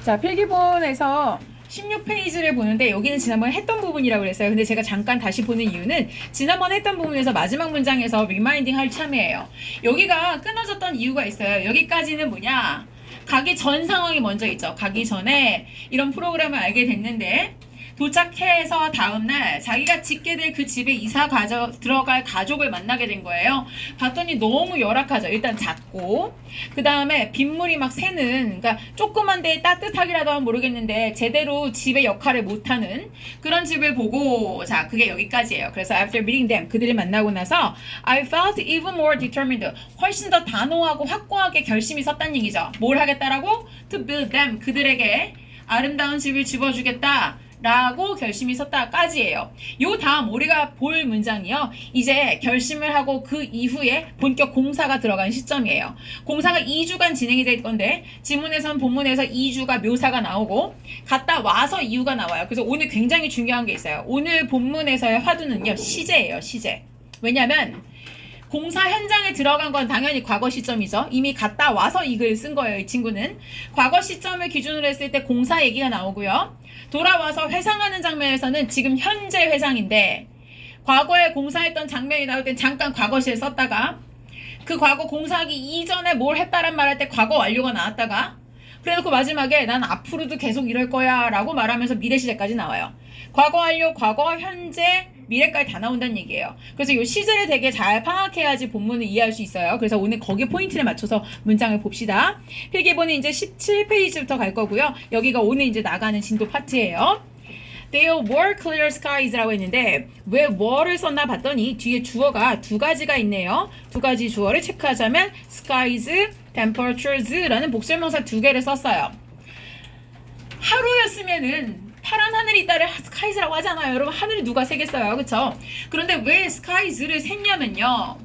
자, 필기본에서 16페이지를 보는데 여기는 지난번에 했던 부분이라고 그랬어요. 근데 제가 잠깐 다시 보는 이유는 지난번에 했던 부분에서 마지막 문장에서 리마인딩 할 참이에요. 여기가 끊어졌던 이유가 있어요. 여기까지는 뭐냐? 가기 전 상황이 먼저 있죠. 가기 전에 이런 프로그램을 알게 됐는데 도착해서 다음날 자기가 짓게 될 그 집에 들어갈 가족을 만나게 된 거예요. 봤더니 너무 열악하죠. 일단 작고 그 다음에 빗물이 막 새는, 그러니까 조그만데 따뜻하기라도 하면 모르겠는데 제대로 집의 역할을 못하는 그런 집을 보고, 자, 그게 여기까지예요. 그래서 after meeting them, 그들을 만나고 나서 I felt even more determined, 훨씬 더 단호하고 확고하게 결심이 섰다는 얘기죠. 뭘 하겠다라고? To build them, 그들에게 아름다운 집을 집어주겠다 라고 결심이 섰다까지예요. 요 다음 우리가 볼 문장이요, 이제 결심을 하고 그 이후에 본격 공사가 들어간 시점이에요. 공사가 2주간 진행이 될 건데 지문에선 본문에서 2주가 묘사가 나오고 갔다 와서 이유가 나와요. 그래서 오늘 굉장히 중요한 게 있어요. 오늘 본문에서의 화두는요, 시제예요. 시제. 왜냐면 공사 현장에 들어간 건 당연히 과거 시점이죠. 이미 갔다 와서 이 글을 쓴 거예요. 이 친구는 과거 시점을 기준으로 했을 때 공사 얘기가 나오고요, 돌아와서 회상하는 장면에서는 지금 현재 회상인데 과거에 공사했던 장면이 나올 땐 잠깐 과거시에 썼다가 그 과거 공사하기 이전에 뭘 했다란 말할 때 과거 완료가 나왔다가 그래놓고 마지막에 난 앞으로도 계속 이럴 거야 라고 말하면서 미래 시제까지 나와요. 과거 완료, 과거, 현재, 미래까지 다 나온다는 얘기예요. 그래서 이 시제를 되게 잘 파악해야지 본문을 이해할 수 있어요. 그래서 오늘 거기에 포인트를 맞춰서 문장을 봅시다. 필기본은 이제 17페이지부터 갈 거고요. 여기가 오늘 이제 나가는 진도 파트예요. There were clear skies라고 했는데 왜 were를 썼나 봤더니 뒤에 주어가 두 가지가 있네요. 두 가지 주어를 체크하자면 skies, temperatures라는 복수명사 두 개를 썼어요. 하루였으면은 파란 하늘이 있다를 skies라고 하잖아요. 여러분, 하늘이 누가 세겠어요, 그쵸? 그런데 왜 skies를 샜냐면요,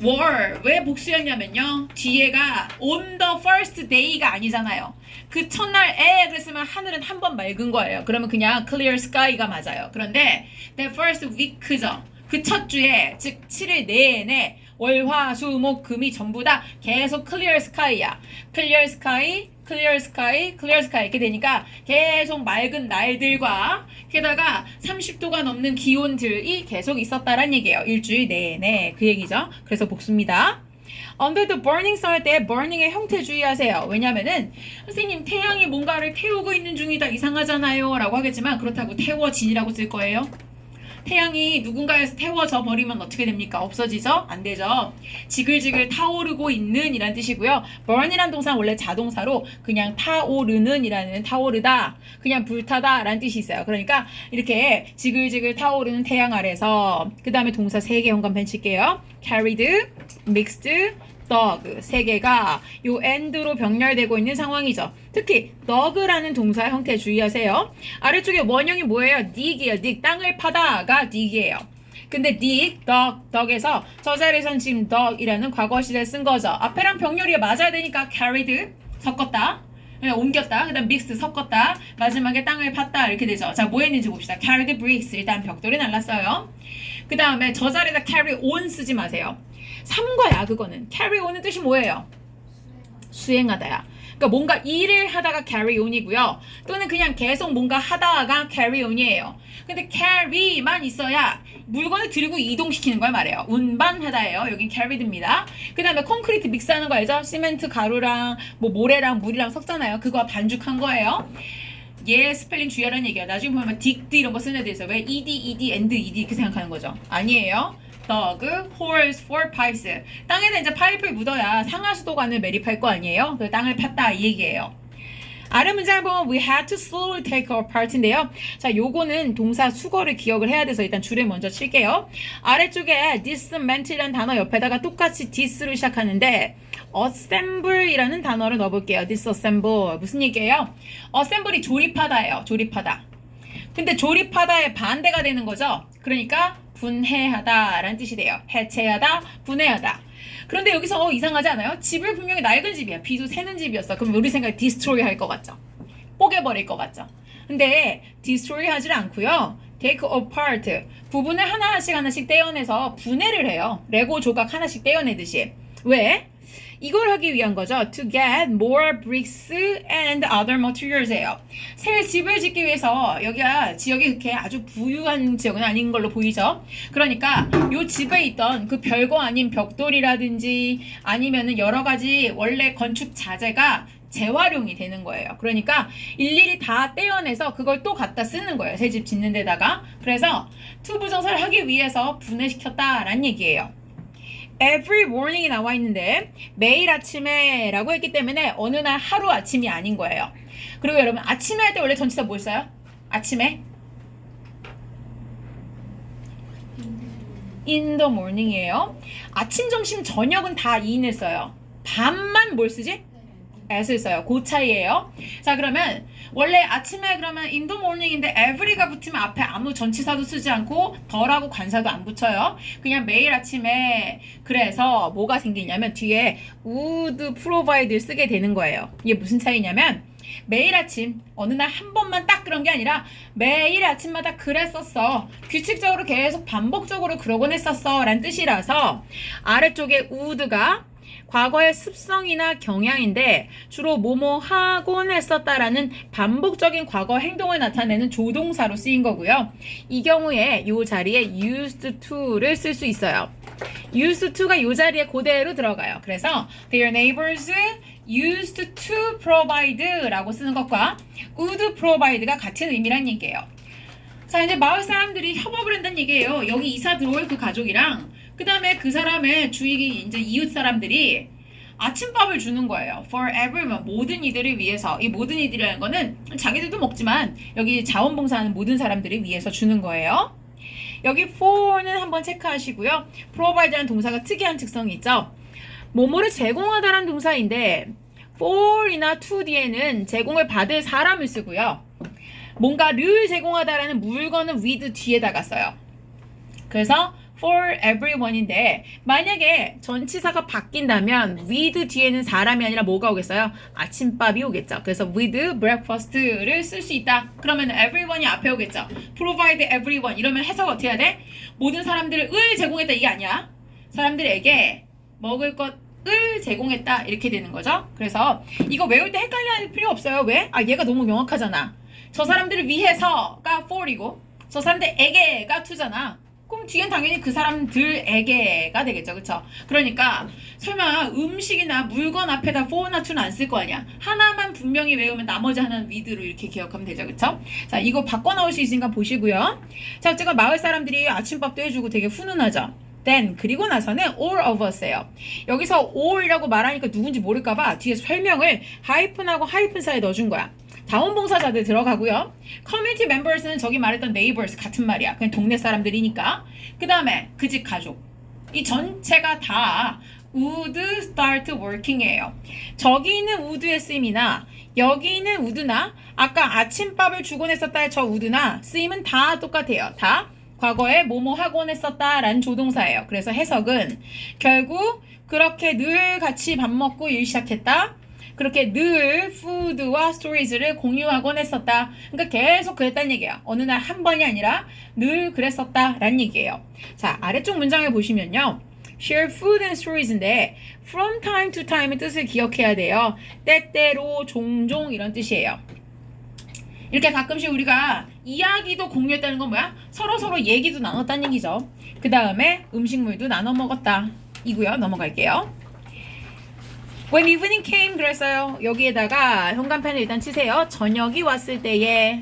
were 왜 복수였냐면요, 뒤에가 on the first day가 아니잖아요. 그 첫날에 그랬으면 하늘은 한 번 맑은 거예요. 그러면 그냥 clear sky가 맞아요. 그런데 the first week죠. 그 첫 주에, 즉 7일 내내 월, 화, 수, 목, 금이 전부 다 계속 clear sky야. clear sky, clear sky, clear sky 이렇게 되니까 계속 맑은 날들과 게다가 30도가 넘는 기온들이 계속 있었다란 얘기예요. 일주일 내내 그 얘기죠. 그래서 복수입니다. Under the burning sun 할 때 burning의 형태 주의하세요. 왜냐면은 선생님 태양이 뭔가를 태우고 있는 중이다 이상하잖아요 라고 하겠지만 그렇다고 태워진이라고 쓸 거예요? 태양이 누군가에서 태워져 버리면 어떻게 됩니까? 없어지죠? 안 되죠. 지글지글 타오르고 있는 이란 뜻이고요. burn이란 동사는 원래 자동사로 그냥 타오르는 이라는, 타오르다, 그냥 불타다 라는 뜻이 있어요. 그러니까 이렇게 지글지글 타오르는 태양 아래서, 그 다음에 동사 3개 현관펜 칠게요. carried, mixed, dog 세 개가 요 end로 병렬되고 있는 상황이죠. 특히 dug라는 동사 형태 주의하세요. 아래쪽에 원형이 뭐예요? dig이에요. dig, 땅을 파다가 dig이에요. 근데 dig, dug에서 저 자리에선 지금 dug이라는 과거 시제를 쓴 거죠. 앞에랑 병렬이 맞아야 되니까 carried, 섞었다, 옮겼다, 그 다음 mixed, 섞었다, 마지막에 땅을 팠다 이렇게 되죠. 자, 뭐 했는지 봅시다. carried bricks, 일단 벽돌이 날랐어요. 그 다음에 저 자리에다 carry on 쓰지 마세요. 삼거야 그거는. carry on은 뜻이 뭐예요? 수행하다야. 그러니까 뭔가 일을 하다가 carry on이고요. 또는 그냥 계속 뭔가 하다가 carry on이에요. 근데 carry만 있어야 물건을 들고 이동시키는 걸 말해요. 운반하다예요. 여긴 carried입니다. 그 다음에 콘크리트 믹스하는 거 알죠? 시멘트 가루랑 뭐 모래랑 물이랑 섞잖아요. 그거 반죽한 거예요. 얘 스펠링 주의하라는 얘기야. 나중에 보면 dig 이런 거 쓰는 애들 있어요. 왜 ed, and ed 이렇게 생각하는 거죠? 아니에요. dug, holes for pipes. 땅에다 이제 파이프를 묻어야 상하수도관을 매립할 거 아니에요? 그 땅을 팠다 이 얘기예요. 아래 문장을 보면 we had to slowly take our part인데요. 자, 요거는 동사 수거를 기억을 해야 돼서 일단 줄을 먼저 칠게요. 아래쪽에 dismantle이라는 단어 옆에다가 똑같이 this로 시작하는데 assemble이라는 단어를 넣어볼게요. disassemble 무슨 얘기예요? assemble이 조립하다예요. 조립하다. 근데 조립하다의 반대가 되는 거죠. 그러니까 분해하다 라는 뜻이 돼요. 해체하다, 분해하다. 그런데 여기서 이상하지 않아요? 집을 분명히 낡은 집이야. 비도 새는 집이었어. 그럼 우리 생각에 destroy 할 것 같죠? 뽀개버릴 것 같죠? 근데 destroy 하질 않고요. take apart, 부분을 하나씩 떼어내서 분해를 해요. 레고 조각 하나씩 떼어내듯이. 왜? 이걸 하기 위한 거죠. To get more bricks and other materials예요. 새 집을 짓기 위해서 여기가 지역이 그렇게 아주 부유한 지역은 아닌 걸로 보이죠. 그러니까 요 집에 있던 그 별거 아닌 벽돌이라든지 아니면은 여러 가지 원래 건축 자재가 재활용이 되는 거예요. 그러니까 일일이 다 떼어내서 그걸 또 갖다 쓰는 거예요. 새 집 짓는 데다가. 그래서 to 부정사를 하기 위해서 분해시켰다라는 얘기예요. Every morning이 나와 있는데 매일 아침에 라고 했기 때문에 어느 날 하루 아침이 아닌 거예요. 그리고 여러분 아침에 할 때 원래 전치사 뭐 써요? 아침에? In the morning이에요. 아침, 점심, 저녁은 다 in을 써요. 밤만 뭘 쓰지? at을 써요. 그 차이예요. 자, 그러면 원래 아침에 그러면 in the morning인데 every가 붙으면 앞에 아무 전치사도 쓰지 않고 더라고 관사도 안 붙여요. 그냥 매일 아침에. 그래서 뭐가 생기냐면 뒤에 would provide를 쓰게 되는 거예요. 이게 무슨 차이냐면 매일 아침 어느 날 한 번만 딱 그런 게 아니라 매일 아침마다 그랬었어. 규칙적으로 계속 반복적으로 그러곤 했었어 라는 뜻이라서 아래쪽에 would가 과거의 습성이나 경향인데 주로 뭐뭐 하곤 했었다라는 반복적인 과거 행동을 나타내는 조동사로 쓰인 거고요. 이 경우에 이 자리에 used to를 쓸 수 있어요. used to가 이 자리에 그대로 들어가요. 그래서 their neighbors used to provide 라고 쓰는 것과 would provide가 같은 의미란 얘기예요. 자, 이제 마을 사람들이 협업을 한다는 얘기예요. 여기 이사 들어올 그 가족이랑 그 다음에 그 사람의 주위 이제 이웃 사람들이 아침밥을 주는 거예요. For everyone, 모든 이들을 위해서. 이 모든 이들이라는 거는 자기들도 먹지만 여기 자원봉사하는 모든 사람들을 위해서 주는 거예요. 여기 for는 한번 체크하시고요. provide라는 동사가 특이한 특성이 있죠. 뭐뭐를 제공하다라는 동사인데 for이나 to 뒤에는 제공을 받을 사람을 쓰고요. 뭔가를 제공하다라는 물건은 with 뒤에다가 써요. 그래서 for everyone인데 만약에 전치사가 바뀐다면 with 뒤에는 사람이 아니라 뭐가 오겠어요? 아침밥이 오겠죠. 그래서 with breakfast를 쓸 수 있다. 그러면 everyone이 앞에 오겠죠. provide everyone 이러면 해석 어떻게 해야 돼? 모든 사람들을 제공했다 이게 아니야. 사람들에게 먹을 것을 제공했다 이렇게 되는 거죠. 그래서 이거 외울 때 헷갈릴 필요 없어요. 왜? 얘가 너무 명확하잖아. 저 사람들을 위해서가 for이고 저 사람들에게가 to잖아. 그럼 뒤엔 당연히 그 사람들에게가 되겠죠. 그쵸? 그러니까 설마 음식이나 물건 앞에다 for나 to는 안 쓸 거 아니야. 하나만 분명히 외우면 나머지 하나는 with로 이렇게 기억하면 되죠. 그쵸? 자, 이거 바꿔 나올 수 있으니까 보시고요. 자, 어쨌건 마을 사람들이 아침밥도 해주고 되게 훈훈하죠. then 그리고 나서는 all of us예요. 여기서 all이라고 말하니까 누군지 모를까봐 뒤에 설명을 하이픈하고 하이픈 사이에 넣어준 거야. 자원봉사자들 들어가고요. community members는 저기 말했던 neighbors 같은 말이야. 그냥 동네 사람들이니까. 그 다음에 그 집 가족. 이 전체가 다 would start working이에요. 저기 있는 would의 쓰임이나 여기 있는 would나 아까 아침밥을 주곤 했었다의 저 would나 쓰임은 다 똑같아요. 다 과거에 뭐뭐 하곤 했었다라는 조동사예요. 그래서 해석은 결국 그렇게 늘 같이 밥 먹고 일 시작했다. 그렇게 늘 food와 stories를 공유하곤 했었다. 그러니까 계속 그랬다는 얘기야. 어느 날 한 번이 아니라 늘 그랬었다라는 얘기예요. 자, 아래쪽 문장을 보시면요. share food and stories인데 from time to time의 뜻을 기억해야 돼요. 때때로, 종종 이런 뜻이에요. 이렇게 가끔씩 우리가 이야기도 공유했다는 건 뭐야? 서로 얘기도 나눴다는 얘기죠. 그 다음에 음식물도 나눠 먹었다. 이고요. 넘어갈게요. When evening came 그랬어요. 여기에다가 현관펜을 일단 치세요. 저녁이 왔을 때에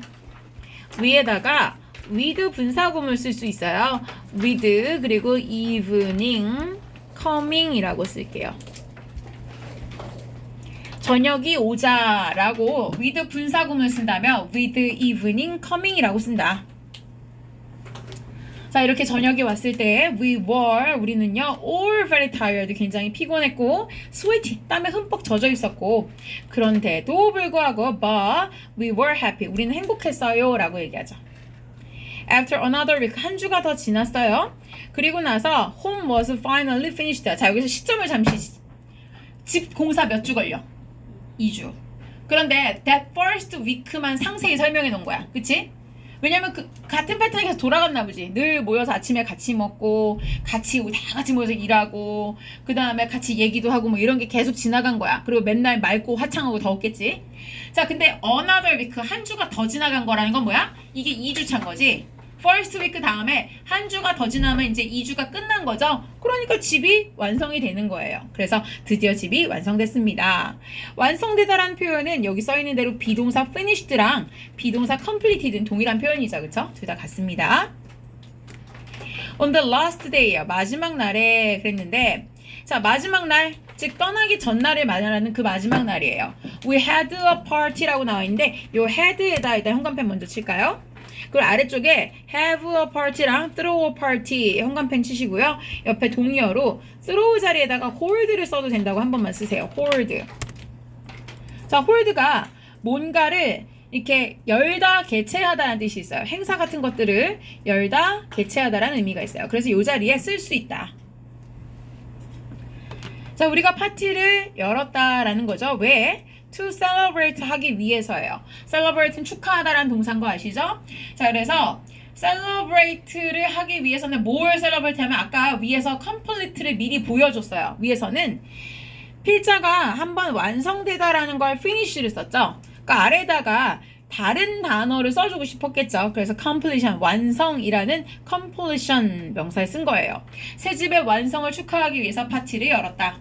위에다가 with 분사구문을 쓸 수 있어요. with 그리고 evening coming이라고 쓸게요. 저녁이 오자라고 with 분사구문을 쓴다면 with evening coming이라고 쓴다. 자, 이렇게 저녁이 왔을 때 we were 우리는요 all very tired 굉장히 피곤했고 sweaty 땀에 흠뻑 젖어 있었고 그런데도 불구하고 but we were happy 우리는 행복했어요 라고 얘기하죠. After another week 한 주가 더 지났어요. 그리고 나서 home was finally finished. 자, 여기서 시점을 잠시 집 공사 몇 주 걸려? 2주. 그런데 that first week만 상세히 설명해 놓은 거야. 그치? 왜냐면 그 같은 패턴이 계속 돌아갔나 보지. 늘 모여서 아침에 같이 먹고 같이 다 같이 모여서 일하고 그 다음에 같이 얘기도 하고 뭐 이런 게 계속 지나간 거야. 그리고 맨날 맑고 화창하고 더웠겠지. 자, 근데 another week 한 주가 더 지나간 거라는 건 뭐야? 이게 2주 차인 거지. first week 다음에 한 주가 더 지나면 이제 2주가 끝난 거죠. 그러니까 집이 완성이 되는 거예요. 그래서 드디어 집이 완성됐습니다. 완성되다라는 표현은 여기 써있는 대로 비동사 finished랑 비동사 completed는 동일한 표현이죠. 그쵸? 둘 다 같습니다. On the last day요. 마지막 날에 그랬는데 자, 마지막 날, 즉 떠나기 전날을 말하는 그 마지막 날이에요. We had a party라고 나와 있는데 요 had에다 일단 현관펜 먼저 칠까요? 그리고 아래쪽에 have a party랑 throw a party 현관펜 치시고요. 옆에 동의어로 throw 자리에다가 hold를 써도 된다고 한 번만 쓰세요. hold. 자, hold가 뭔가를 이렇게 열다, 개최하다라는 뜻이 있어요. 행사 같은 것들을 열다, 개최하다라는 의미가 있어요. 그래서 이 자리에 쓸 수 있다. 자, 우리가 파티를 열었다라는 거죠. 왜? To celebrate 하기 위해서예요. celebrate는 축하하다라는 동사인 거 아시죠? 자, 그래서 celebrate를 하기 위해서는 뭘 celebrate 하면 아까 위에서 complete를 미리 보여줬어요. 위에서는 필자가 한번 완성되다라는 걸 finish를 썼죠. 그러니까 아래다가 다른 단어를 써주고 싶었겠죠. 그래서 completion, 완성이라는 completion 명사를 쓴 거예요. 새 집의 완성을 축하하기 위해서 파티를 열었다.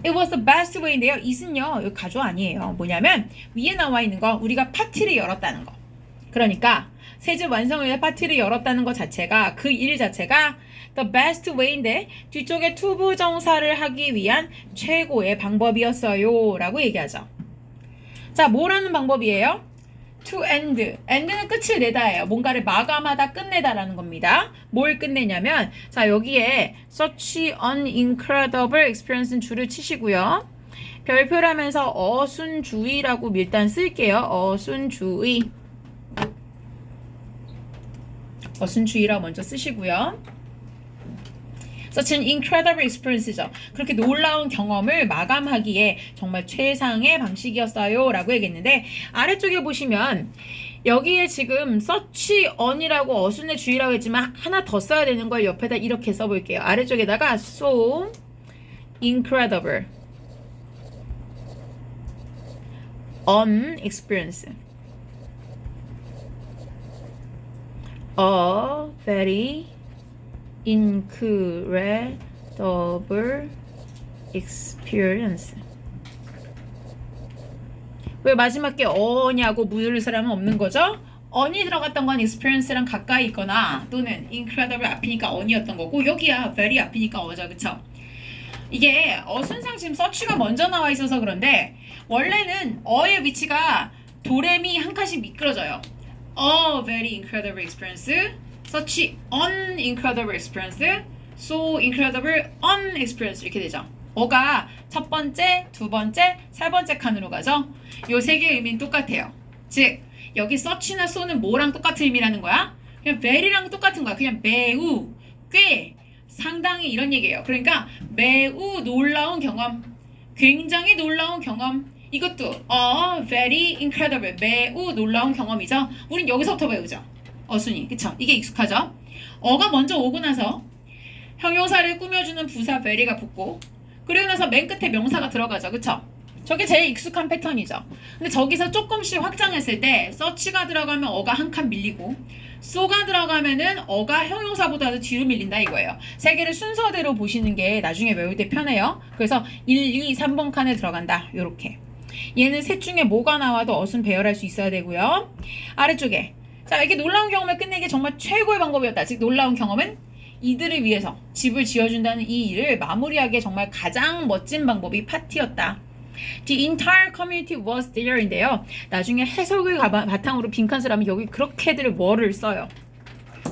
It was the best way인데요. it은요, 이거 가조 아니에요. 뭐냐면 위에 나와 있는 거 우리가 파티를 열었다는 거. 그러니까 새 집 완성을 위해 파티를 열었다는 것 자체가 그 일 자체가 the best way인데 뒤쪽에 투부정사를 하기 위한 최고의 방법이었어요 라고 얘기하죠. 자, 뭐라는 방법이에요? to end. end는 끝을 내다예요. 뭔가를 마감하다, 끝내다라는 겁니다. 뭘 끝내냐면 자, 여기에 such an incredible experience는 줄을 치시고요. 별표를 하면서 어순주의라고 일단 쓸게요. 어순주의. 어순주의라고 먼저 쓰시고요. such an incredible experience죠. 그렇게 놀라운 경험을 마감하기에 정말 최상의 방식이었어요 라고 얘기했는데 아래쪽에 보시면 여기에 지금 such an이라고 어순의 주의라고 했지만 하나 더 써야 되는 걸 옆에다 이렇게 써볼게요. 아래쪽에다가 so incredible an experience a very incredible experience. 왜 마지막 게 어냐고 물을 사람은 없는 거죠? on이 들어갔던 건 experience랑 가까이 있거나 또는 incredible 앞이니까 on이었던 거고 여기야 very 앞이니까 어죠. 그쵸? 이게 어순상 지금 서치가 먼저 나와 있어서 그런데 원래는 어의 위치가 도레미 한 칸씩 미끄러져요. A very incredible experience, such an incredible experience, so incredible an experience 이렇게 되죠. 어가 첫 번째, 두 번째, 세 번째 칸으로 가죠. 요 세 개의 의미는 똑같아요. 즉 여기 such나 so는 뭐랑 똑같은 의미라는 거야? 그냥 very랑 똑같은 거야. 그냥 매우, 꽤, 상당히 이런 얘기예요. 그러니까 매우 놀라운 경험, 굉장히 놀라운 경험. 이것도 very incredible, 매우 놀라운 경험이죠. 우린 여기서부터 배우죠. 어순이, 그쵸? 이게 익숙하죠? 어가 먼저 오고 나서 형용사를 꾸며주는 부사 very가 붙고 그리고 나서 맨 끝에 명사가 들어가죠. 그쵸? 저게 제일 익숙한 패턴이죠. 근데 저기서 조금씩 확장했을 때 such가 들어가면 어가 한 칸 밀리고 so가 들어가면은 어가 형용사보다도 뒤로 밀린다 이거예요. 세 개를 순서대로 보시는 게 나중에 외울 때 편해요. 그래서 1, 2, 3번 칸에 들어간다. 요렇게. 얘는 셋 중에 뭐가 나와도 어순 배열할 수 있어야 되고요. 아래쪽에 자, 이렇게 놀라운 경험을 끝내기 정말 최고의 방법이었다. 즉 놀라운 경험은 이들을 위해서 집을 지어준다는 이 일을 마무리하기에 정말 가장 멋진 방법이 파티였다. The entire community was there인데요. 나중에 해석을 바탕으로 빈칸을 하면 여기 그렇게들 뭐를 써요.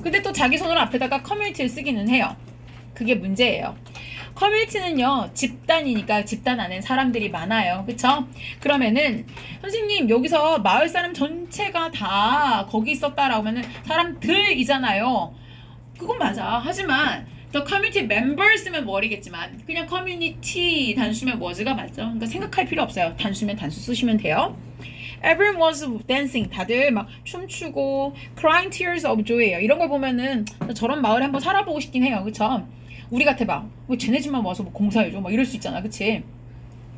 근데 또 자기 손으로 앞에다가 community를 쓰기는 해요. 그게 문제예요. 커뮤니티는요 집단이니까 집단 안에 사람들이 많아요. 그쵸? 그러면은 선생님 여기서 마을 사람 전체가 다 거기 있었다라고 하면은 사람들이잖아요. 그건 맞아. 하지만 The community members면 뭐리겠지만 그냥 community 단수면 was가 맞죠. 그러니까 생각할 필요 없어요. 단수면 단수 쓰시면 돼요. Everyone was dancing. 다들 막 춤추고 crying tears of joy예요. 이런 걸 보면은 저런 마을에 한번 살아보고 싶긴 해요. 그쵸? 우리 같아봐. 왜 쟤네 집만 와서 뭐 공사해줘? 막 이럴 수 있잖아. 그치?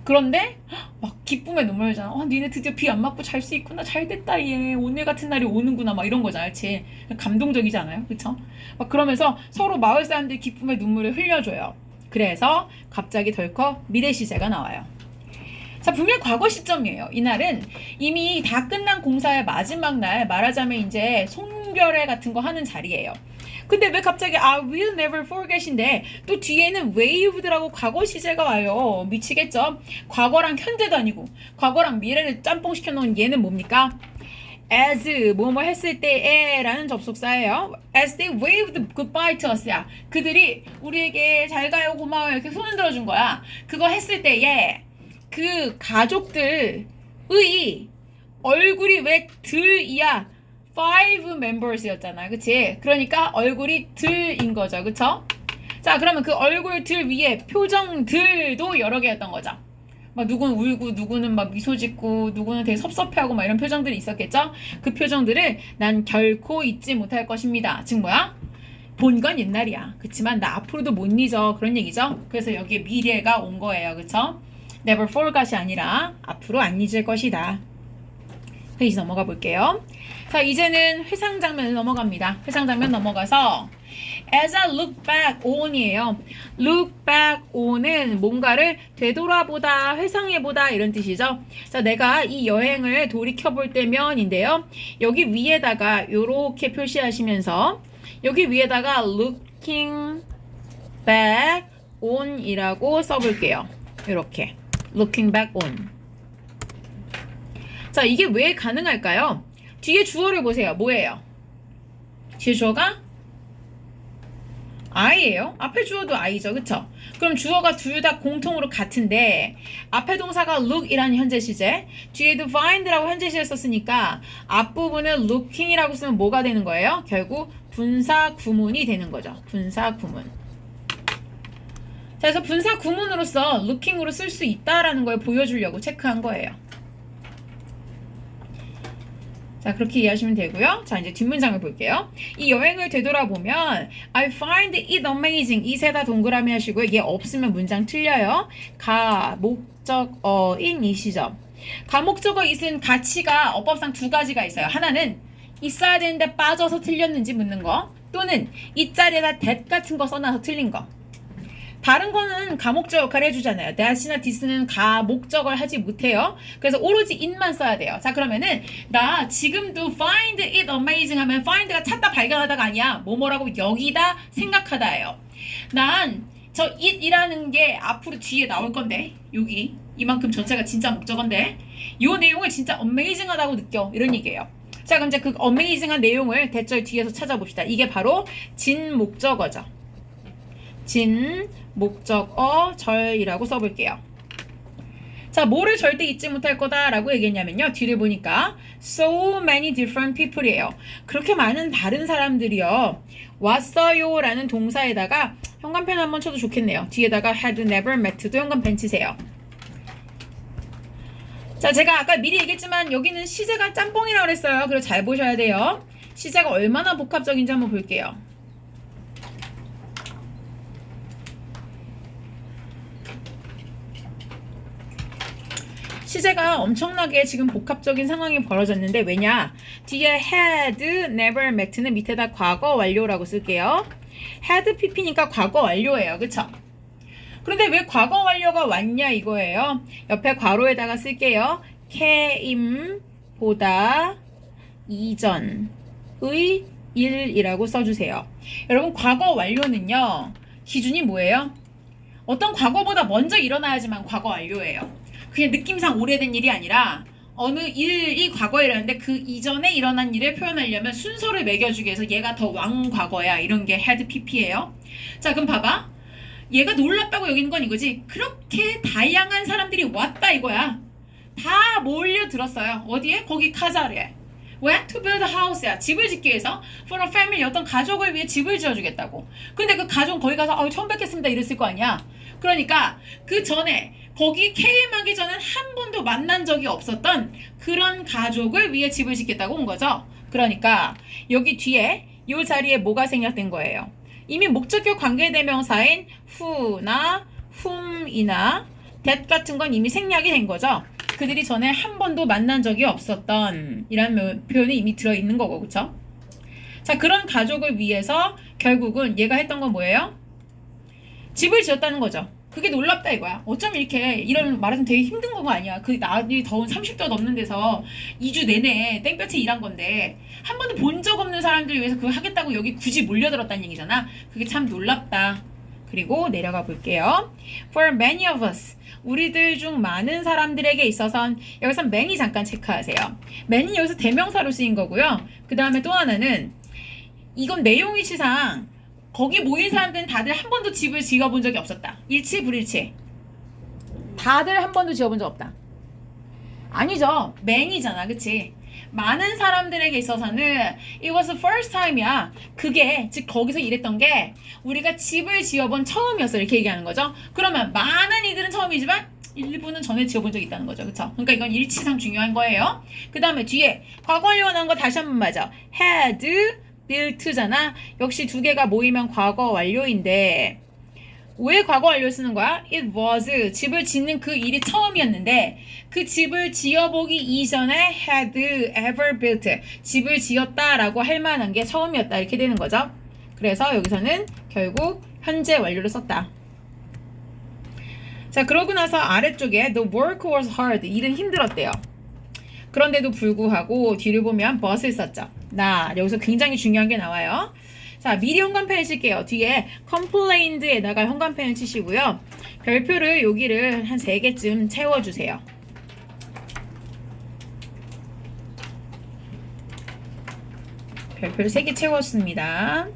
그런데 막 기쁨의 눈물 흘잖아. 니네 드디어 비 안 맞고 잘 수 있구나. 잘 됐다 얘. 오늘 같은 날이 오는구나. 막 이런 거잖아. 그치? 감동적이지 않아요? 그쵸? 막 그러면서 서로 마을 사람들이 기쁨의 눈물을 흘려줘요. 그래서 갑자기 덜컥 미래 시제가 나와요. 자, 분명 과거 시점이에요. 이날은 이미 다 끝난 공사의 마지막 날, 말하자면 이제 송별회 같은 거 하는 자리예요. 근데 왜 갑자기 we'll never forget인데 또 뒤에는 waved라고 과거 시제가 와요. 미치겠죠? 과거랑 현재도 아니고 과거랑 미래를 짬뽕 시켜놓은 얘는 뭡니까? as 뭐뭐 했을 때에 라는 접속사예요. as they waved goodbye to us. 야, 그들이 우리에게 잘 가요 고마워요 이렇게 손을 들어준 거야. 그거 했을 때에 그 가족들의 얼굴이 왜 들이야? 5 members였잖아. 그치? 그러니까 얼굴이 들인 거죠. 그쵸? 자, 그러면 그 얼굴들 위에 표정들도 여러 개였던 거죠. 막 누구는 울고 누구는 막 미소 짓고 누구는 되게 섭섭해하고 막 이런 표정들이 있었겠죠? 그 표정들을 난 결코 잊지 못할 것입니다. 즉 뭐야? 본 건 옛날이야. 그치만 나 앞으로도 못 잊어. 그런 얘기죠? 그래서 여기에 미래가 온 거예요. 그쵸? never forget이 아니라 앞으로 안 잊을 것이다. 페이지 넘어가 볼게요. 자, 이제는 회상 장면을 넘어갑니다. 회상 장면 넘어가서 as I look back on이에요. look back on은 뭔가를 되돌아보다, 회상해보다 이런 뜻이죠. 자, 내가 이 여행을 돌이켜볼 때면인데요. 여기 위에다가 이렇게 표시하시면서 여기 위에다가 looking back on이라고 써볼게요. 이렇게 looking back on. 자, 이게 왜 가능할까요? 뒤에 주어를 보세요. 뭐예요? 뒤에 주어가 I예요. 앞에 주어도 I죠. 그쵸? 그럼 주어가 둘 다 공통으로 같은데 앞에 동사가 look이라는 현재 시제, 뒤에도 find라고 현재 시제 썼으니까 앞부분은 looking이라고 쓰면 뭐가 되는 거예요? 결국 분사 구문이 되는 거죠. 분사 구문. 자, 그래서 분사 구문으로서 looking으로 쓸 수 있다라는 걸 보여주려고 체크한 거예요. 자, 그렇게 이해하시면 되고요. 자, 이제 뒷문장을 볼게요. 이 여행을 되돌아보면 I find it amazing. 이 세 다 동그라미 하시고요. 얘 없으면 문장 틀려요. 가, 목적어인 이 시점. 가, 목적어 있은 가치가 어법상 두 가지가 있어요. 하나는 있어야 되는데 빠져서 틀렸는지 묻는 거, 또는 이 자리에다 that 같은 거 써놔서 틀린 거. 다른 거는 가목적 역할을 해주잖아요. that이나 this는 가목적을 하지 못해요. 그래서 오로지 it만 써야 돼요. 자, 그러면은 나 지금도 find it amazing 하면 find가 찾다 발견하다가 아니야. 뭐뭐라고 여기다 생각하다예요. 난 저 it이라는 게 앞으로 뒤에 나올 건데 여기 이만큼 전체가 진짜 목적어인데 이 내용을 진짜 amazing하다고 느껴. 이런 얘기예요. 자, 그럼 이제 그 amazing한 내용을 대절 뒤에서 찾아봅시다. 이게 바로 진 목적어죠. 진 목적어 절이라고 써볼게요. 자, 뭐를 절대 잊지 못할 거다라고 얘기했냐면요. 뒤를 보니까 so many different people이에요. 그렇게 많은 다른 사람들이요. 왔어요 라는 동사에다가 현관펜 한번 쳐도 좋겠네요. 뒤에다가 had never met도 현관펜 치세요. 자, 제가 아까 미리 얘기했지만 여기는 시제가 짬뽕이라고 그랬어요. 그래서 잘 보셔야 돼요. 시제가 얼마나 복합적인지 한번 볼게요. 시제가 엄청나게 지금 복합적인 상황이 벌어졌는데 왜냐? 뒤에 had, never met는 밑에다 과거 완료라고 쓸게요. had pp니까 과거 완료예요. 그쵸? 그런데 왜 과거 완료가 왔냐 이거예요. 옆에 괄호에다가 쓸게요. 캐임보다 이전의 일이라고 써주세요. 여러분, 과거 완료는요. 기준이 뭐예요? 어떤 과거보다 먼저 일어나야지만 과거 완료예요. 그냥 느낌상 오래된 일이 아니라 어느 일이 과거에 일어났는데 그 이전에 일어난 일을 표현하려면 순서를 매겨주기 위해서 얘가 더 왕과거야. 이런 게 had pp예요. 자, 그럼 봐봐. 얘가 놀랍다고 여기는 건 이거지. 그렇게 다양한 사람들이 왔다 이거야. 다 몰려들었어요. 어디에? 거기 카자르에. went to build a house야. 집을 짓기 위해서 for a family 어떤 가족을 위해 집을 지어주겠다고. 근데 그 가족 거기 가서 처음 뵙겠습니다 이랬을 거 아니야. 그러니까 그 전에 거기 캐임하기 전엔 한 번도 만난 적이 없었던 그런 가족을 위해 집을 짓겠다고 온 거죠. 그러니까 여기 뒤에 이 자리에 뭐가 생략된 거예요. 이미 목적격 관계대명사인 who나 whom이나 that 같은 건 이미 생략이 된 거죠. 그들이 전에 한 번도 만난 적이 없었던 이라는 표현이 이미 들어있는 거고, 그쵸? 자, 그런 가족을 위해서 결국은 얘가 했던 건 뭐예요? 집을 지었다는 거죠. 그게 놀랍다 이거야. 어쩜 이렇게 이런 말은 되게 힘든 거 아니야. 그 날이 더운 30도 넘는 데서 2주 내내 땡볕에 일한 건데 한 번도 본 적 없는 사람들을 위해서 그걸 하겠다고 여기 굳이 몰려들었다는 얘기잖아. 그게 참 놀랍다. 그리고 내려가 볼게요. For many of us. 우리들 중 많은 사람들에게 있어선 여기서 many 잠깐 체크하세요. many 여기서 대명사로 쓰인 거고요. 그 다음에 또 하나는 이건 내용이치상 거기 모인 사람들은 다들 한 번도 집을 지어본 적이 없었다. 일치 불일치. 다들 한 번도 지어본 적 없다. 아니죠. many잖아. 그치? 많은 사람들에게 있어서는 it was the first time이야. 그게 즉 거기서 일했던 게 우리가 집을 지어본 처음이었어. 이렇게 얘기하는 거죠. 그러면 많은 이들은 처음이지만 일부는 전에 지어본 적이 있다는 거죠. 그쵸? 그러니까 이건 일치상 중요한 거예요. 그 다음에 뒤에 과거 완료가 나온 거 다시 한번 맞아. had built잖아. 역시 두 개가 모이면 과거 완료인데 왜 과거 완료 쓰는 거야? It was 집을 짓는 그 일이 처음이었는데 그 집을 지어보기 이전에 had ever built 집을 지었다라고 할 만한 게 처음이었다 이렇게 되는 거죠. 그래서 여기서는 결국 현재 완료를 썼다. 자, 그러고 나서 아래쪽에 the work was hard 일은 힘들었대요. 그런데도 불구하고 뒤를 보면 but을 썼죠. 여기서 굉장히 중요한 게 나와요. 자, 미리 현관펜을 칠게요. 뒤에 complained에다가 현관펜을 치시고요. 별표를 여기를 한 3개쯤 채워주세요. 별표를 3개 채웠습니다.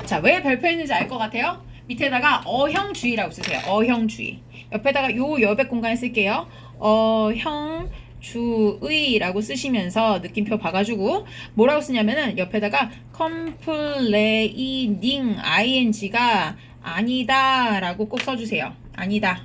자, 왜 별표했는지 알 것 같아요? 밑에다가 어형주의라고 쓰세요. 어형주의. 옆에다가 요 여백 공간을 쓸게요. 어형주의라고 쓰시면서 느낌표 박아주고 뭐라고 쓰냐면은 옆에다가 complaining ing가 아니다 라고 꼭 써주세요. 아니다.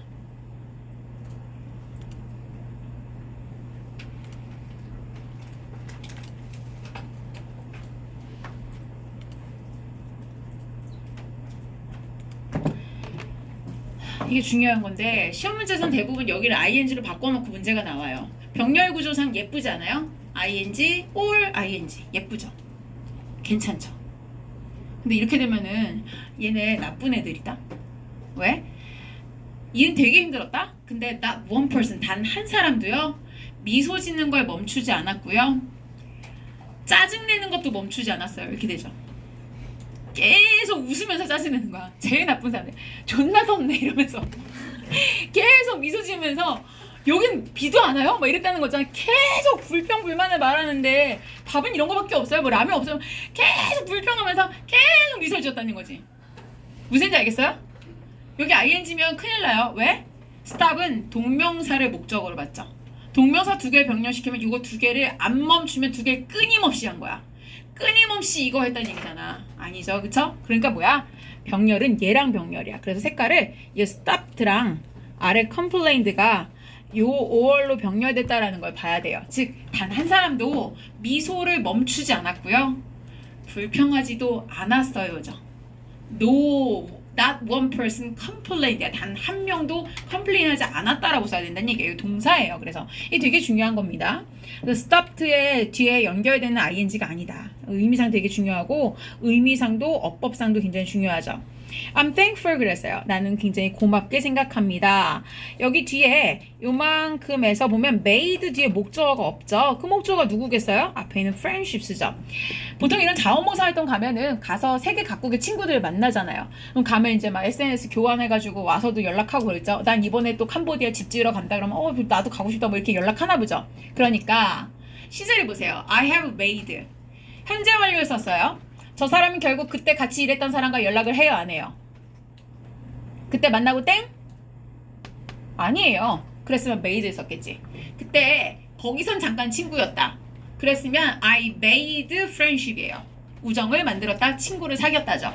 이게 중요한 건데 시험 문제에서는 대부분 여기를 ing로 바꿔놓고 문제가 나와요. 병렬 구조상 예쁘지 않아요? ing, or ing 예쁘죠? 괜찮죠? 근데 이렇게 되면은 얘네 나쁜 애들이다. 왜? 얘는 되게 힘들었다? 근데 not one person 단 한 사람도요 미소 짓는 걸 멈추지 않았고요 짜증내는 것도 멈추지 않았어요. 이렇게 되죠. 계속 웃으면서 짜증내는 거야. 제일 나쁜 사람들. 존나 덥네 이러면서 계속 미소 지으면서 여긴 비도 안 와요? 막 이랬다는 거잖아. 계속 불평불만을 말하는데 답은 이런 거밖에 없어요. 뭐 라면 없으면 계속 불평하면서 계속 미소를 지었다는 거지. 무슨지 알겠어요? 여기 ing면 큰일 나요. 왜? stop은 동명사를 목적으로 봤죠. 동명사 2개를 병렬시키면 이거 2개를 안 멈추면 2개를 끊임없이 한 거야. 끊임없이 이거 했다는 얘기잖아. 아니죠. 그쵸? 그러니까 뭐야? 병렬은 얘랑 병렬이야. 그래서 색깔을 이 stopped랑 아래 complained가 요 5월로 병렬됐다라는 걸 봐야 돼요. 즉, 단 한 사람도 미소를 멈추지 않았고요. 불평하지도 않았어요죠. No, not one person complained. 단 한 명도 complain하지 않았다라고 써야 된다는 얘기예요. 동사예요. 그래서 이게 되게 중요한 겁니다. 그래서 stopped의 뒤에 연결되는 ing가 아니다. 의미상 되게 중요하고 의미상도 어법상도 굉장히 중요하죠. I'm thankful 그랬어요. 나는 굉장히 고맙게 생각합니다. 여기 뒤에 요만큼에서 보면 made 뒤에 목적어가 없죠. 그 목적어가 누구겠어요? 앞에 있는 friendships죠. 보통 이런 자원봉사 활동 가면은 가서 세계 각국의 친구들을 만나잖아요. 그럼 가면 이제 막 SNS 교환해가지고 와서도 연락하고 그랬죠. 난 이번에 또 캄보디아 집 지으러 간다 그러면 나도 가고 싶다 뭐 이렇게 연락하나 보죠. 그러니까 시제를 보세요. I have made 현재 완료를 썼어요. 저 사람은 결국 그때 같이 일했던 사람과 연락을 해요, 안 해요? 그때 만나고 땡? 아니에요. 그랬으면 made를 썼겠지. 그때 거기선 잠깐 친구였다. 그랬으면 I made friendship이에요. 우정을 만들었다, 친구를 사귀었다죠.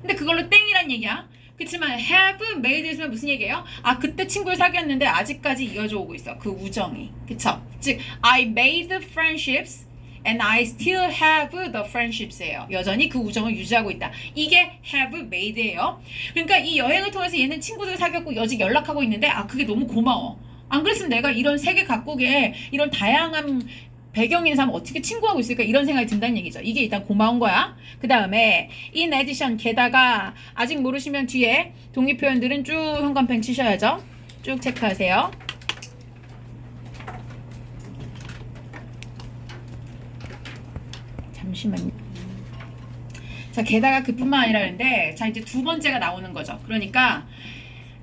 근데 그걸로 땡이란 얘기야. 그치만 have made 있으면 무슨 얘기예요? 아, 그때 친구를 사귀었는데 아직까지 이어져 오고 있어. 그 우정이. 그쵸? 즉 I made friendships and I still have the friendships예요. 여전히 그 우정을 유지하고 있다. 이게 have made예요. 그러니까 이 여행을 통해서 얘는 친구들 사귀었고 여직 연락하고 있는데 아, 그게 너무 고마워. 안 그랬으면 내가 이런 세계 각국에 이런 다양한 배경인 사람 어떻게 친구하고 있을까 이런 생각이 든다는 얘기죠. 이게 일단 고마운 거야. 그 다음에 in addition 게다가 아직 모르시면 뒤에 독립 표현들은 쭉 형광펜 치셔야죠. 쭉 체크하세요. 잠시만요. 자, 게다가 그뿐만 아니라는데 자, 이제 두 번째가 나오는 거죠. 그러니까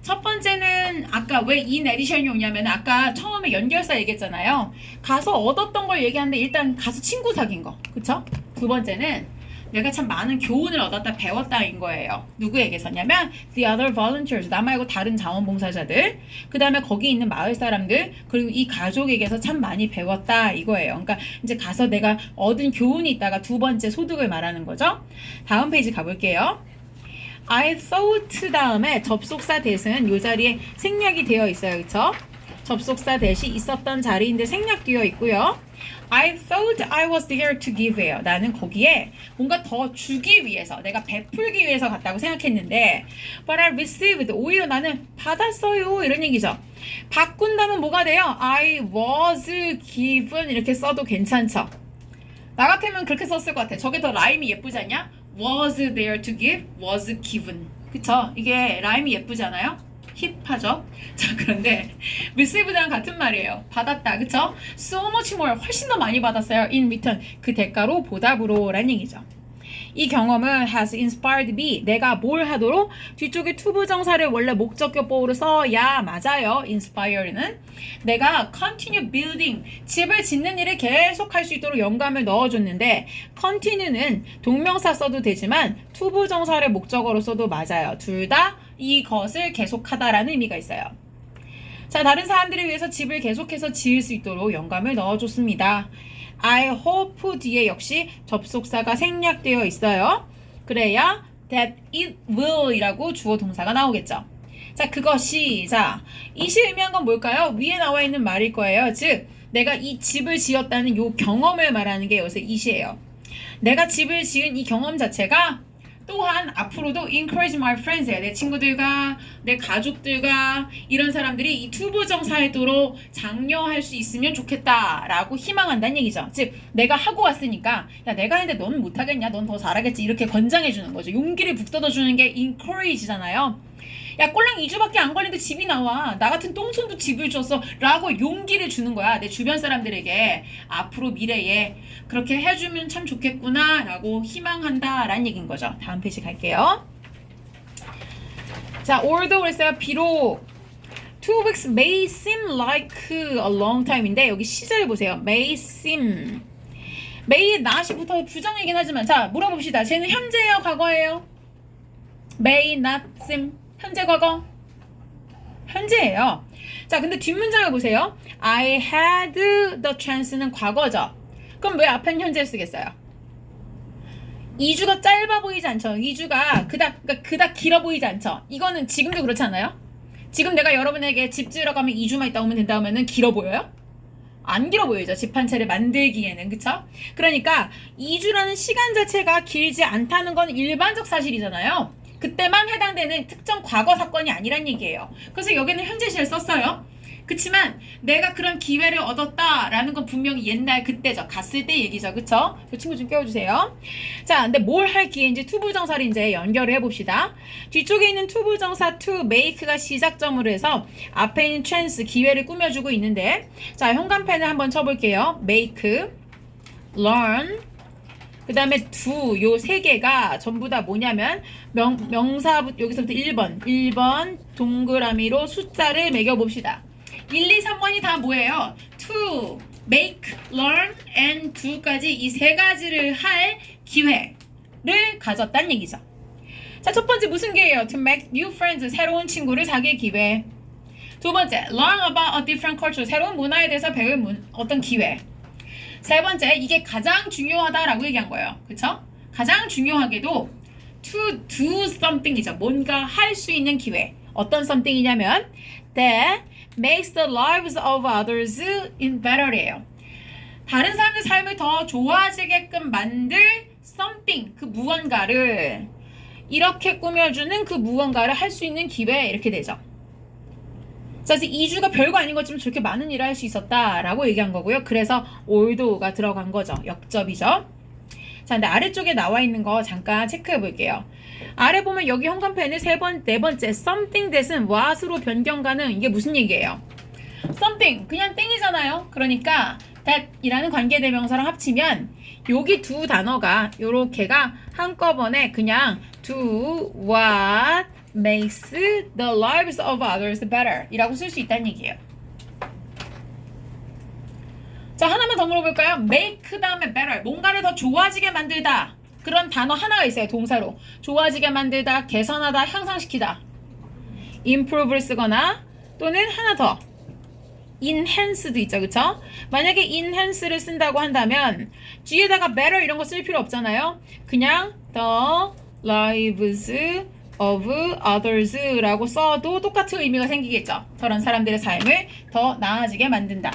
첫 번째는 아까 왜 in addition이 오냐면 아까 처음에 연결사 얘기했잖아요. 가서 얻었던 걸 얘기하는데 일단 가서 친구 사귄 거. 그쵸? 두 번째는 내가 참 많은 교훈을 얻었다, 배웠다인 거예요. 누구에게서냐면 the other volunteers, 나 말고 다른 자원봉사자들, 그 다음에 거기 있는 마을 사람들, 그리고 이 가족에게서 참 많이 배웠다 이거예요. 그러니까 이제 가서 내가 얻은 교훈이 있다가 두 번째 소득을 말하는 거죠. 다음 페이지 가볼게요. I thought 다음에 접속사 that은 이 자리에 생략이 되어 있어요. 그쵸? 접속사 that이 있었던 자리인데 생략되어 있고요. I thought I was there to give예요. 나는 거기에 뭔가 더 주기 위해서, 내가 베풀기 위해서 갔다고 생각했는데 but I received, 오히려 나는 받았어요 이런 얘기죠. 바꾼다면 뭐가 돼요? I was given 이렇게 써도 괜찮죠. 나 같으면 그렇게 썼을 것 같아. 저게 더 라임이 예쁘지 않냐? was there to give, was given. 그쵸? 이게 라임이 예쁘지 않아요? 힙하죠? 자, 그런데 received랑 같은 말이에요. 받았다. 그쵸? so much more, 훨씬 더 많이 받았어요. in return, 그 대가로 보답으로 라는 얘기죠. 이 경험은 has inspired me. 내가 뭘 하도록? 뒤쪽에 투부정사를 원래 목적격보호로 써야 맞아요. inspire는. 내가 continue building, 집을 짓는 일을 계속 할 수 있도록 영감을 넣어줬는데 continue는 동명사 써도 되지만 투부정사를 목적어로 써도 맞아요. 둘 다 이것을 계속하다라는 의미가 있어요. 자, 다른 사람들을 위해서 집을 계속해서 지을 수 있도록 영감을 넣어줬습니다. I hope 뒤에 역시 접속사가 생략되어 있어요. 그래야 that it will 이라고 주어 동사가 나오겠죠. 자, 그것이, 자, 이시 의미한 건 뭘까요? 위에 나와 있는 말일 거예요. 즉, 내가 이 집을 지었다는 요 경험을 말하는 게 여기서 이시예요. 내가 집을 지은 이 경험 자체가 또한 앞으로도 encourage my friends예요. 내 친구들과 내 가족들과 이런 사람들이 이 투부정사에도록 장려할 수 있으면 좋겠다라고 희망한다는 얘기죠. 즉 내가 하고 왔으니까 야 내가 했는데 너는 못하겠냐? 넌 더 잘하겠지. 이렇게 권장해 주는 거죠. 용기를 북돋아 주는 게 encourage잖아요. 야 꼴랑 2주밖에 안 걸리는데 집이 나와. 나 같은 똥손도 집을 줬어 라고 용기를 주는 거야. 내 주변 사람들에게 앞으로 미래에 그렇게 해주면 참 좋겠구나 라고 희망한다 라는 얘기인 거죠. 다음 페이지 갈게요. 자, although 그랬어요. 비록 2 weeks may seem like a long time인데 여기 시절 보세요. may seem, may not부터 부정이긴 하지만 자 물어봅시다. 쟤는 현재예요 과거예요? may not seem 현재 과거? 현재예요. 자, 근데 뒷문장을 보세요. I had the chance는 과거죠. 그럼 왜 앞엔 현재 쓰겠어요? 2주가 짧아 보이지 않죠? 2주가 그닥 길어 보이지 않죠? 이거는 지금도 그렇지 않아요? 지금 내가 여러분에게 집 지으러 가면 2주만 있다 오면 된다 하면은 길어 보여요? 안 길어 보이죠. 집 한 채를 만들기에는. 그쵸? 그러니까 2주라는 시간 자체가 길지 않다는 건 일반적 사실이잖아요. 그때만 해당되는 특정 과거 사건이 아니란 얘기예요. 그래서 여기는 현재 시를 썼어요. 그치만 내가 그런 기회를 얻었다라는 건 분명히 옛날 그때죠. 갔을 때 얘기죠. 그쵸? 저 친구 좀 깨워주세요. 자, 근데 뭘 할 기회인지 투부정사를 이제 연결을 해봅시다. 뒤쪽에 있는 투부정사 to make가 시작점으로 해서 앞에 있는 chance, 기회를 꾸며주고 있는데 자, 현관펜을 한번 쳐볼게요. make, learn, 그 다음에 do, 요 세 개가 전부 다 뭐냐면 명사, 여기서부터 1번 동그라미로 숫자를 매겨봅시다. 1, 2, 3번이 다 뭐예요? to, make, learn, and do까지 이 세 가지를 할 기회를 가졌다는 얘기죠. 자, 첫 번째 무슨 기회예요? to make new friends, 새로운 친구를 사귈 기회. 두 번째, learn about a different culture. 새로운 문화에 대해서 배울 어떤 기회. 세 번째, 이게 가장 중요하다라고 얘기한 거예요. 그쵸? 가장 중요하게도 to do something이죠. 뭔가 할 수 있는 기회. 어떤 something이냐면 that makes the lives of others in better예요. 다른 사람의 삶을 더 좋아지게끔 만들 something, 그 무언가를 이렇게 꾸며주는 그 무언가를 할 수 있는 기회 이렇게 되죠. 그래서 2주가 별거 아닌 것처럼 저렇게 많은 일을 할 수 있었다라고 얘기한 거고요. 그래서 although가 들어간 거죠. 역접이죠. 자, 근데 아래쪽에 나와 있는 거 잠깐 체크해 볼게요. 아래 보면 여기 형광펜을 네 번째 something that은 what으로 변경 가능. 이게 무슨 얘기예요? something 그냥 땡이잖아요. 그러니까 that이라는 관계대명사랑 합치면 여기 두 단어가 요렇게가 한꺼번에 그냥 do what makes the lives of others better 이라고 쓸 수 있다는 얘기예요. 자, 하나만 더 물어볼까요? make 다음에 better 뭔가를 더 좋아지게 만들다 그런 단어 하나가 있어요. 동사로 좋아지게 만들다, 개선하다, 향상시키다 improve를 쓰거나 또는 하나 더 enhance도 있죠. 그쵸? 만약에 enhance를 쓴다고 한다면 뒤에다가 better 이런 거 쓸 필요 없잖아요. 그냥 the lives of others 라고 써도 똑같은 의미가 생기겠죠. 저런 사람들의 삶을 더 나아지게 만든다.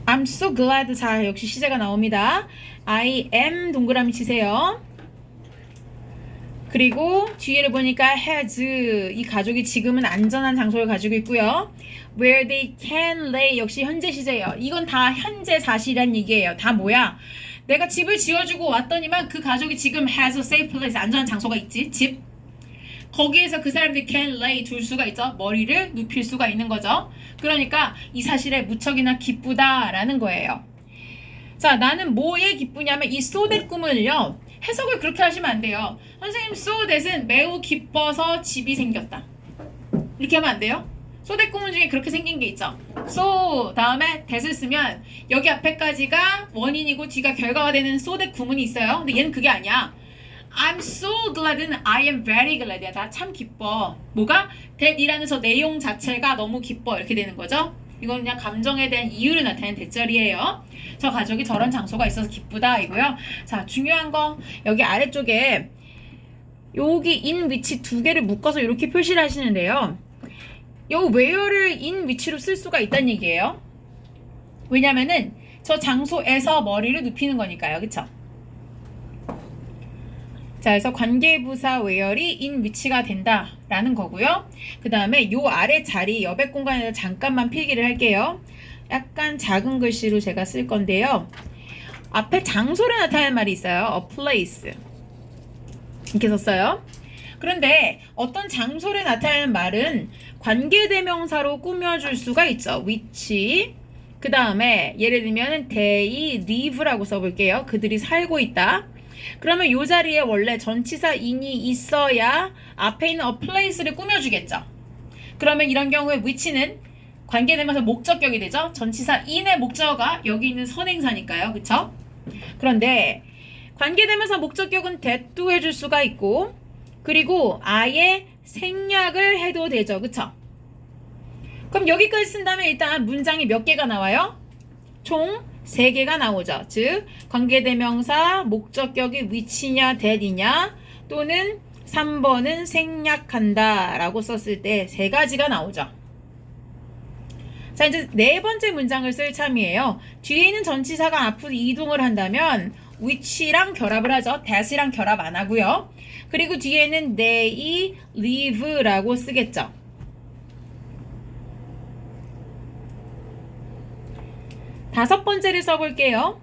I'm so glad. 자, 역시 시제가 나옵니다. I am 동그라미 치세요. 그리고 뒤에를 보니까 has 이 가족이 지금은 안전한 장소를 가지고 있고요. Where they can lay 역시 현재 시제예요. 이건 다 현재 사실이란 얘기예요. 다 뭐야? 내가 집을 지어주고 왔더니만 그 가족이 지금 has a safe place 안전한 장소가 있지. 집. 거기에서 그 사람들이 can lay 둘 수가 있죠. 머리를 눕힐 수가 있는 거죠. 그러니까 이 사실에 무척이나 기쁘다라는 거예요. 자, 나는 뭐에 기쁘냐면 이 so that 꿈을요. 해석을 그렇게 하시면 안 돼요. 선생님 so that은 매우 기뻐서 집이 생겼다. 이렇게 하면 안 돼요. so that 구문 중에 그렇게 생긴 게 있죠. so 다음에 that을 쓰면 여기 앞에까지가 원인이고 뒤가 결과가 되는 so that 구문이 있어요. 근데 얘는 그게 아니야. I'm so glad은 I am very glad이야. 다 참 기뻐. 뭐가? that이라는 저 내용 자체가 너무 기뻐. 이렇게 되는 거죠. 이건 그냥 감정에 대한 이유를 나타내는 대절이에요. 저 가족이 저런 장소가 있어서 기쁘다 이고요. 자, 중요한 거 여기 아래쪽에 여기 in which 두 개를 묶어서 이렇게 표시를 하시는데요. 요 where를 in which로 쓸 수가 있다는 얘기예요. 왜냐면은 저 장소에서 머리를 눕히는 거니까요. 그쵸? 자, 그래서 관계부사 where이 in which가 된다라는 거고요. 그 다음에 요 아래 자리 여백 공간에서 잠깐만 필기를 할게요. 약간 작은 글씨로 제가 쓸 건데요. 앞에 장소를 나타내는 말이 있어요. a place 이렇게 썼어요. 그런데 어떤 장소를 나타내는 말은 관계대명사로 꾸며줄 수가 있죠. which 그 다음에 예를 들면 they live라고 써볼게요. 그들이 살고 있다. 그러면 이 자리에 원래 전치사 in이 있어야 앞에 있는 a place를 꾸며주겠죠. 그러면 이런 경우에 which는 관계대명사 목적격이 되죠. 전치사 in의 목적어가 여기 있는 선행사니까요. 그쵸? 그런데 관계대명사 목적격은 that도 해줄 수가 있고 그리고 아예 생략을 해도 되죠. 그쵸? 그럼 여기까지 쓴다면 일단 문장이 몇 개가 나와요? 총 3개가 나오죠. 즉 관계대명사 목적격이 which냐 that이냐 또는 3번은 생략한다 라고 썼을 때 3가지가 나오죠. 자, 이제 네 번째 문장을 쓸 참이에요. 뒤에 있는 전치사가 앞으로 이동을 한다면 which랑 결합을 하죠. that이랑 결합 안 하고요. 그리고 뒤에는 they live라고 쓰겠죠. 다섯 번째를 써볼게요.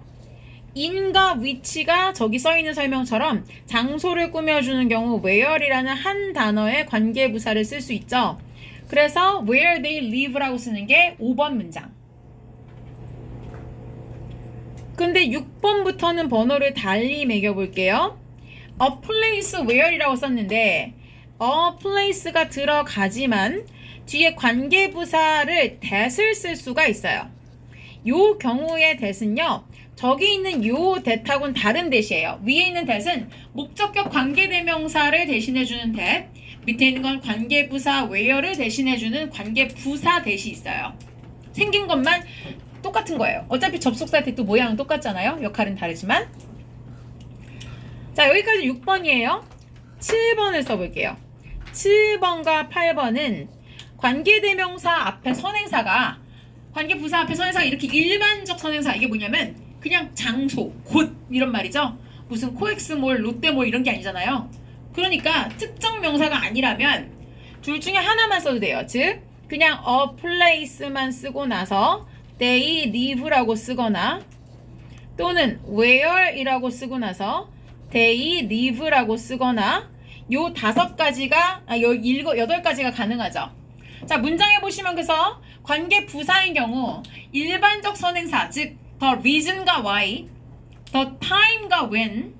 in과 which가 저기 써있는 설명처럼 장소를 꾸며주는 경우 where이라는 한 단어의 관계부사를 쓸 수 있죠. 그래서 where they live라고 쓰는 게 5번 문장. 근데 6번부터는 번호를 달리 매겨볼게요. a place where이라고 썼는데 a place가 들어가지만 뒤에 관계부사를 that을 쓸 수가 있어요. 요 경우의 that은요 저기 있는 요 that하고는 다른 that이에요. 위에 있는 that은 목적격 관계대명사를 대신해주는 that, 밑에 있는 건 관계부사 where를 대신해주는 관계부사 that이 있어요. 생긴 것만 똑같은 거예요. 어차피 접속사 that도 모양은 똑같잖아요. 역할은 다르지만. 자, 여기까지 6번이에요. 7번을 써볼게요. 7번과 8번은 관계대명사 앞에 선행사가 관계부사 앞에 선행사가 이렇게 일반적 선행사, 이게 뭐냐면 그냥 장소, 곳 이런 말이죠. 무슨 코엑스몰, 롯데몰 이런 게 아니잖아요. 그러니까 특정 명사가 아니라면 둘 중에 하나만 써도 돼요. 즉 그냥 a place만 쓰고 나서 they live라고 쓰거나 또는 where이라고 쓰고 나서 they live라고 쓰거나 요 5가지가 요 8가지가 가능하죠. 자, 문장에 보시면 그래서 관계 부사인 경우 일반적 선행사, 즉 the reason과 why, the time과 when,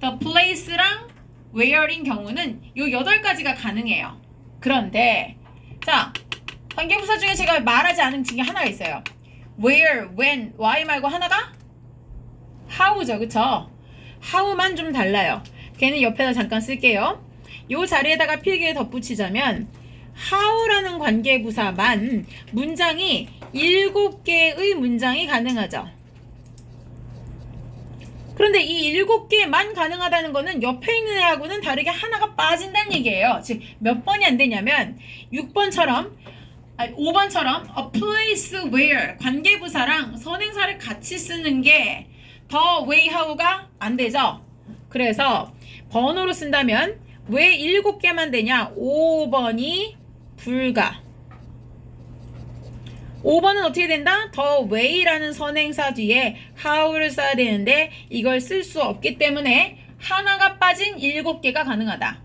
the place랑 where인 경우는 요 8가지가 가능해요. 그런데 자, 관계 부사 중에 제가 말하지 않은 중에 하나가 있어요. where, when, why 말고 하나가 how죠. 그쵸? how만 좀 달라요. 걔는 옆에다 잠깐 쓸게요. 요 자리에다가 필기를 덧붙이자면 how라는 관계부사만 문장이 7개의 문장이 가능하죠. 그런데 이 7개만 가능하다는 거는 옆에 있는 애하고는 다르게 하나가 빠진다는 얘기예요. 즉 몇 번이 안 되냐면 5번처럼 a place where 관계부사랑 선행사를 같이 쓰는 게 the way how가 안 되죠. 그래서 번호로 쓴다면 왜 7개만 되냐? 5번이 불가. 5번은 어떻게 된다? the way라는 선행사 뒤에 how를 써야 되는데 이걸 쓸 수 없기 때문에 하나가 빠진 7개가 가능하다.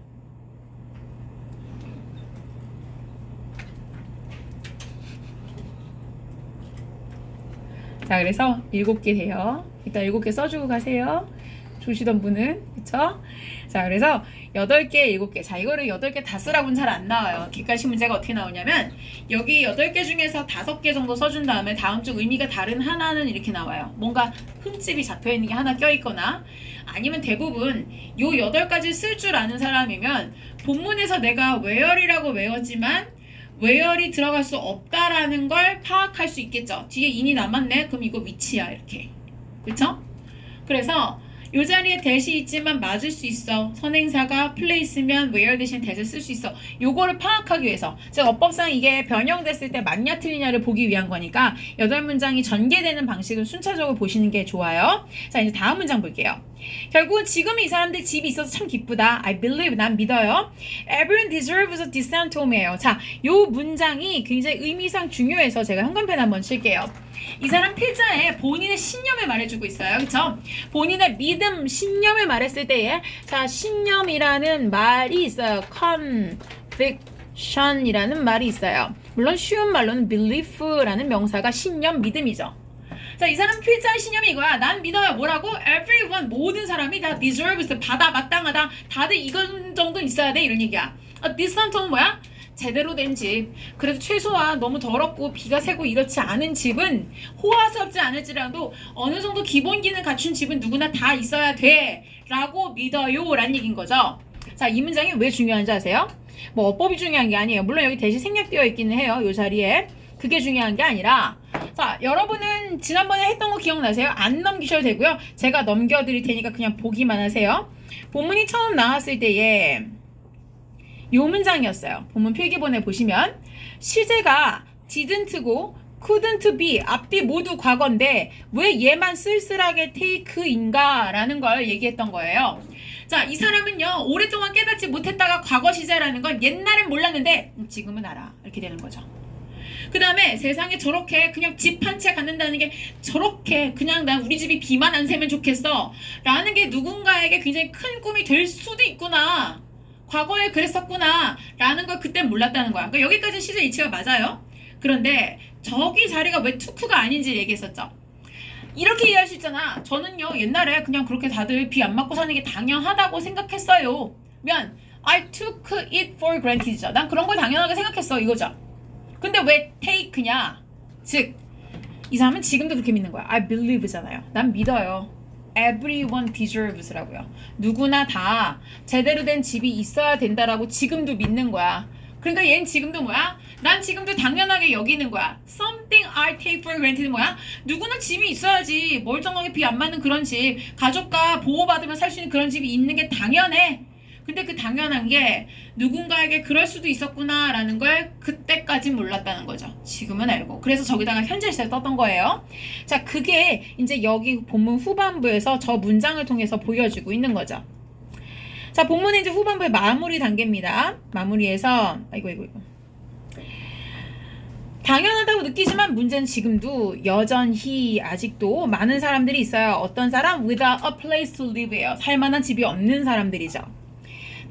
자, 그래서 7개 돼요. 이따 7개 써주고 가세요. 조시던 분은. 그쵸? 자, 그래서 8개, 7개. 자, 이거를 8개 다 쓰라고는 잘 안 나와요. 객관식 문제가 어떻게 나오냐면 여기 8개 중에서 5개 정도 써준 다음에 다음 주 의미가 다른 하나는 이렇게 나와요. 뭔가 흠집이 잡혀있는 게 하나 껴있거나 아니면 대부분 요 8가지 쓸 줄 아는 사람이면 본문에서 내가 where이라고 외웠지만 where이 들어갈 수 없다라는 걸 파악할 수 있겠죠. 뒤에 in이 남았네? 그럼 이거 위치야. 이렇게. 그쵸? 그래서 이 자리에 that이 있지만 맞을 수 있어. 선행사가 place면 where 대신 that을 쓸 수 있어. 요거를 파악하기 위해서. 즉 어법상 이게 변형됐을 때 맞냐 틀리냐를 보기 위한 거니까 8문장이 전개되는 방식을 순차적으로 보시는 게 좋아요. 자, 이제 다음 문장 볼게요. 결국은 지금 이 사람들 집이 있어서 참 기쁘다. I believe, 난 믿어요. Everyone deserves a decent home예요. 자, 요 문장이 굉장히 의미상 중요해서 제가 현관펜 한번 칠게요. 이 사람 필자에 본인의 신념을 말해주고 있어요. 그쵸? 본인의 믿음, 신념을 말했을 때에 자, 신념이라는 말이 있어요. conviction이라는 말이 있어요. 물론 쉬운 말로는 belief라는 명사가 신념, 믿음이죠. 자, 이 사람 필자의 신념이 이거야. 난 믿어요. 뭐라고? Everyone, 모든 사람이 다 deserves, 받아, 마땅하다. 다들 이건 정도는 있어야 돼. 이런 얘기야. decent home은 뭐야? 제대로 된 집. 그래도 최소한 너무 더럽고 비가 새고 이렇지 않은 집은 호화스럽지 않을지라도 어느 정도 기본 기능 갖춘 집은 누구나 다 있어야 돼 라고 믿어요 라는 얘기인 거죠. 자, 이 문장이 왜 중요한지 아세요? 뭐 어법이 중요한 게 아니에요. 물론 여기 대신 생략되어 있기는 해요. 이 자리에. 그게 중요한 게 아니라 자, 여러분은 지난번에 했던 거 기억나세요? 안 넘기셔도 되고요. 제가 넘겨드릴 테니까 그냥 보기만 하세요. 본문이 처음 나왔을 때에 요 문장이었어요. 본문 필기본에 보시면 시제가 didn't고 couldn't be 앞뒤 모두 과거인데 왜 얘만 쓸쓸하게 take인가 라는 걸 얘기했던 거예요. 자, 이 사람은요 오랫동안 깨닫지 못했다가 과거 시제라는 건 옛날엔 몰랐는데 지금은 알아 이렇게 되는 거죠. 그 다음에 세상에 저렇게 그냥 집 한 채 갖는다는 게 저렇게 그냥 난 우리 집이 비만 안 새면 좋겠어 라는 게 누군가에게 굉장히 큰 꿈이 될 수도 있구나, 과거에 그랬었구나 라는 걸 그때 몰랐다는 거야. 그러니까 여기까지 시제 이치가 맞아요. 그런데 저기 자리가 왜 투크가 아닌지 얘기했었죠. 이렇게 이해할 수 있잖아. 저는요 옛날에 그냥 그렇게 다들 비 안 맞고 사는 게 당연하다고 생각했어요 면 I took it for granted죠. 난 그런 걸 당연하게 생각했어 이거죠. 근데 왜 take냐? 즉 이 사람은 지금도 그렇게 믿는 거야. I believe잖아요. 난 믿어요. Everyone deserves라고요. 누구나 다 제대로 된 집이 있어야 된다라고 지금도 믿는 거야. 그러니까 얘는 지금도 뭐야? 난 지금도 당연하게 여기는 거야. Something I take for granted는 뭐야? 누구나 집이 있어야지. 멀쩡하게 비 안 맞는 그런 집, 가족과 보호받으면 살 수 있는 그런 집이 있는 게 당연해. 근데 그 당연한 게 누군가에게 그럴 수도 있었구나라는 걸 그때까진 몰랐다는 거죠. 지금은 알고. 그래서 저기다가 현재 시제를 떴던 거예요. 자, 그게 이제 여기 본문 후반부에서 저 문장을 통해서 보여주고 있는 거죠. 자, 본문의 이제 후반부의 마무리 단계입니다. 마무리에서 이거 당연하다고 느끼지만 문제는 지금도 여전히 아직도 많은 사람들이 있어요. 어떤 사람? Without a place to live예요. 살만한 집이 없는 사람들이죠.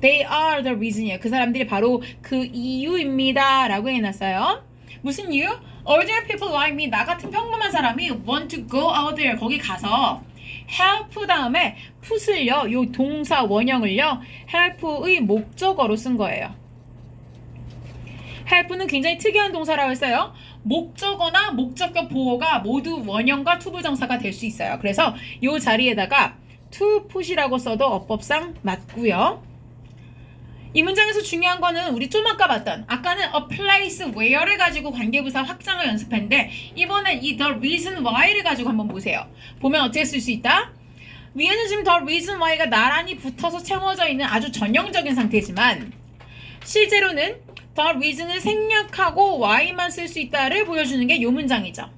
They are the reason이에요. 그 사람들이 바로 그 이유입니다. 라고 해놨어요. 무슨 이유? Ordinary people like me, 나 같은 평범한 사람이 want to go out there, 거기 가서 help 다음에 put을요, 요 동사 원형을요, help의 목적어로 쓴 거예요. help는 굉장히 특이한 동사라고 했어요. 목적어나 목적격 보호가 모두 원형과 투부정사가 될 수 있어요. 그래서 요 자리에다가 to put이라고 써도 어법상 맞고요. 이 문장에서 중요한 거는 우리 좀 아까 봤던 아까는 a place where를 가지고 관계부사 확장을 연습했는데 이번엔 이 the reason why를 가지고 한번 보세요. 보면 어떻게 쓸 수 있다? 위에는 지금 the reason why가 나란히 붙어서 채워져 있는 아주 전형적인 상태지만 실제로는 the reason을 생략하고 why만 쓸 수 있다를 보여주는 게 이 문장이죠.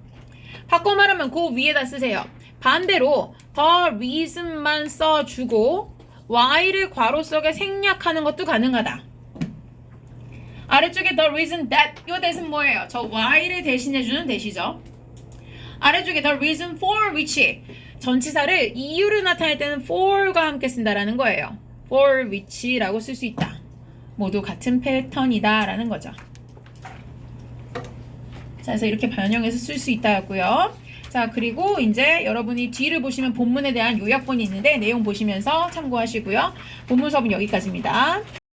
바꿔 말하면 그 위에다 쓰세요. 반대로 the reason만 써주고 why를 괄호 속에 생략하는 것도 가능하다. 아래쪽에 the reason that 이 대신 뭐예요? 저 why를 대신해주는 대시죠. 아래쪽에 the reason for which 전치사를 이유를 나타낼 때는 for과 함께 쓴다라는 거예요. for which라고 쓸 수 있다. 모두 같은 패턴이다 라는 거죠. 자, 그래서 이렇게 변형해서 쓸 수 있다였고요. 자, 그리고 이제 여러분이 뒤를 보시면 본문에 대한 요약본이 있는데 내용 보시면서 참고하시고요. 본문 수업은 여기까지입니다.